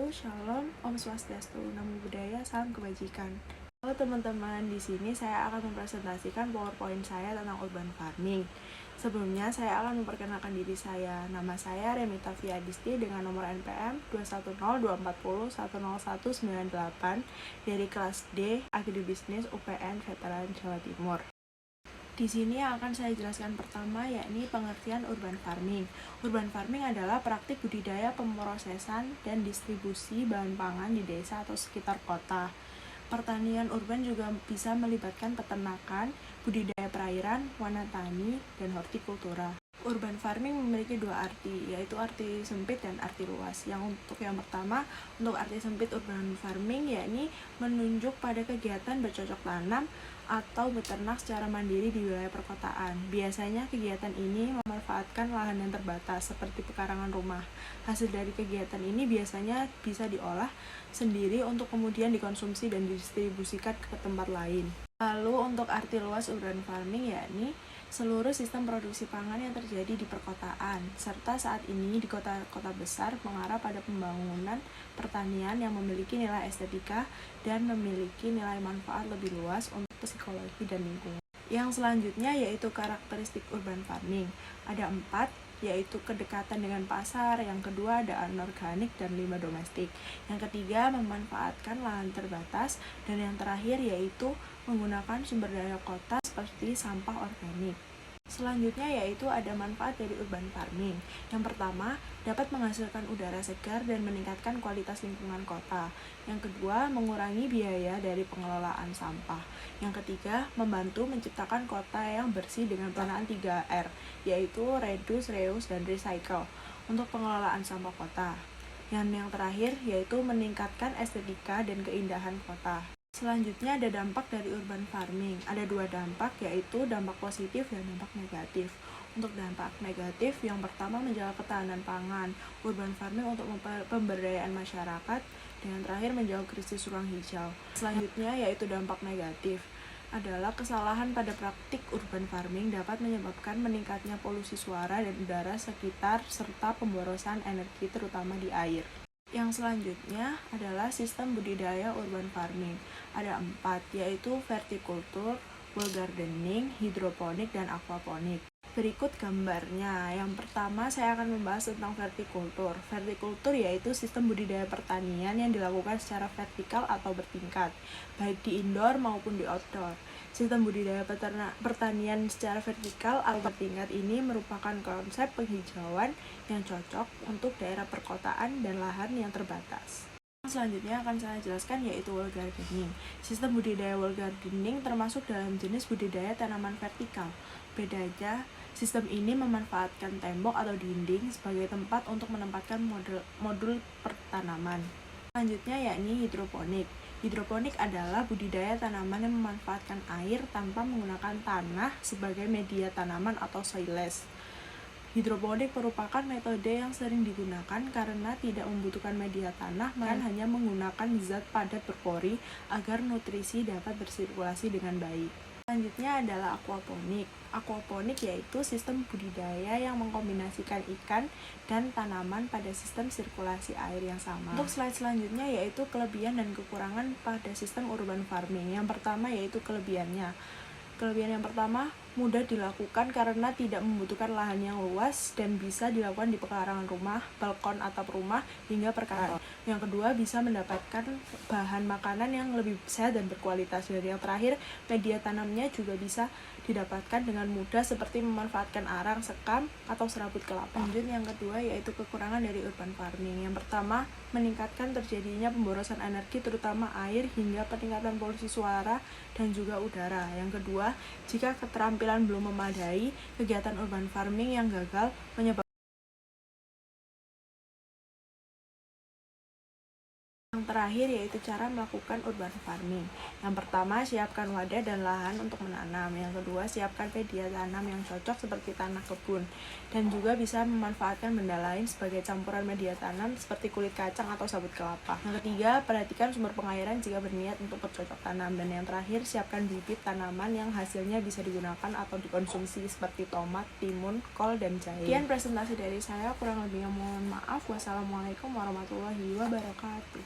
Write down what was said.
Shalom, Om Swastiastu, Namo Buddhaya, Salam Kebajikan. Halo teman-teman, di sini saya akan mempresentasikan PowerPoint saya tentang urban farming. Sebelumnya saya akan memperkenalkan diri saya. Nama saya Remita Fiadisti dengan nomor NPM 21024010198 dari kelas D Agribisnis UPN Veteran Jawa Timur. Di sini akan saya jelaskan pertama, yakni pengertian urban farming. Urban farming adalah praktik budidaya, pemrosesan, dan distribusi bahan pangan di desa atau sekitar kota. Pertanian urban juga bisa melibatkan peternakan, budidaya perairan, wanatani, dan hortikultura. Urban farming memiliki dua arti, yaitu arti sempit dan arti luas. Yang pertama, untuk arti sempit urban farming yakni menunjuk pada kegiatan bercocok tanam atau beternak secara mandiri di wilayah perkotaan. Biasanya kegiatan ini memanfaatkan lahan yang terbatas seperti pekarangan rumah. Hasil dari kegiatan ini biasanya bisa diolah sendiri untuk kemudian dikonsumsi dan didistribusikan ke tempat lain. Lalu untuk arti luas urban farming yakni seluruh sistem produksi pangan yang terjadi di perkotaan, serta saat ini di kota-kota besar mengarah pada pembangunan pertanian yang memiliki nilai estetika dan memiliki nilai manfaat lebih luas untuk psikologi dan lingkungan. Yang selanjutnya yaitu karakteristik urban farming. Ada 4, yaitu kedekatan dengan pasar, yang kedua ada anorganik dan limbah domestik, yang ketiga memanfaatkan lahan terbatas, dan yang terakhir yaitu menggunakan sumber daya kota seperti sampah organik. Selanjutnya yaitu ada manfaat dari urban farming. Yang pertama, dapat menghasilkan udara segar dan meningkatkan kualitas lingkungan kota. Yang kedua, mengurangi biaya dari pengelolaan sampah. Yang ketiga, membantu menciptakan kota yang bersih dengan penanganan 3R, yaitu reduce, reuse, dan recycle untuk pengelolaan sampah kota. Yang terakhir yaitu meningkatkan estetika dan keindahan kota. Selanjutnya ada dampak dari urban farming. Ada 2 dampak, yaitu dampak positif dan dampak negatif. Untuk dampak negatif, yang pertama menjaga ketahanan pangan, urban farming untuk pemberdayaan masyarakat, dan yang terakhir menjauh krisis ruang hijau. Selanjutnya yaitu dampak negatif adalah kesalahan pada praktik urban farming dapat menyebabkan meningkatnya polusi suara dan udara sekitar serta pemborosan energi terutama di air. Yang selanjutnya adalah sistem budidaya urban farming. Ada 4, yaitu vertikultur, wall gardening, hidroponik, dan aquaponik. Berikut gambarnya. Yang pertama saya akan membahas tentang vertikultur. Vertikultur yaitu sistem budidaya pertanian yang dilakukan secara vertikal atau bertingkat, baik di indoor maupun di outdoor. Sistem budidaya pertanian secara vertikal atau bertingkat ini merupakan konsep penghijauan yang cocok untuk daerah perkotaan dan lahan yang terbatas. Selanjutnya akan saya jelaskan yaitu wall gardening. Sistem budidaya wall gardening termasuk dalam jenis budidaya tanaman vertikal. Bedanya, sistem ini memanfaatkan tembok atau dinding sebagai tempat untuk menempatkan modul pertanaman. Selanjutnya yakni hidroponik. Hidroponik adalah budidaya tanaman yang memanfaatkan air tanpa menggunakan tanah sebagai media tanaman atau soilless. Hidroponik merupakan metode yang sering digunakan karena tidak membutuhkan media tanah, melainkan hanya menggunakan zat padat berpori agar nutrisi dapat bersirkulasi dengan baik. Selanjutnya adalah aquaponik. Aquaponik yaitu sistem budidaya yang mengkombinasikan ikan dan tanaman pada sistem sirkulasi air yang sama. Untuk slide selanjutnya yaitu kelebihan dan kekurangan pada sistem urban farming. Yang pertama yaitu kelebihannya. Kelebihan yang pertama, mudah dilakukan karena tidak membutuhkan lahan yang luas dan bisa dilakukan di pekarangan rumah, balkon atap rumah, hingga perkantoran. Yang kedua, bisa mendapatkan bahan makanan yang lebih sehat dan berkualitas. Dan yang terakhir, media tanamnya juga bisa didapatkan dengan mudah seperti memanfaatkan arang, sekam, atau serabut kelapa. Lanjut yang kedua yaitu kekurangan dari urban farming. Yang pertama, meningkatkan terjadinya pemborosan energi terutama air hingga peningkatan polusi suara dan juga udara. Yang kedua, jika keterampilan belum memadai, kegiatan urban farming yang gagal menyebabkan. Yang terakhir terakhir yaitu cara melakukan urban farming. Yang pertama, siapkan wadah dan lahan untuk menanam. Yang kedua, siapkan media tanam yang cocok seperti tanah kebun. Dan juga bisa memanfaatkan benda lain sebagai campuran media tanam seperti kulit kacang atau sabut kelapa. Yang ketiga, perhatikan sumber pengairan jika berniat untuk bercocok tanam. Dan yang terakhir, siapkan bibit tanaman yang hasilnya bisa digunakan atau dikonsumsi seperti tomat, timun, kol, dan jahe. Sekian presentasi dari saya, kurang lebihnya mohon maaf. Wassalamualaikum warahmatullahi wabarakatuh.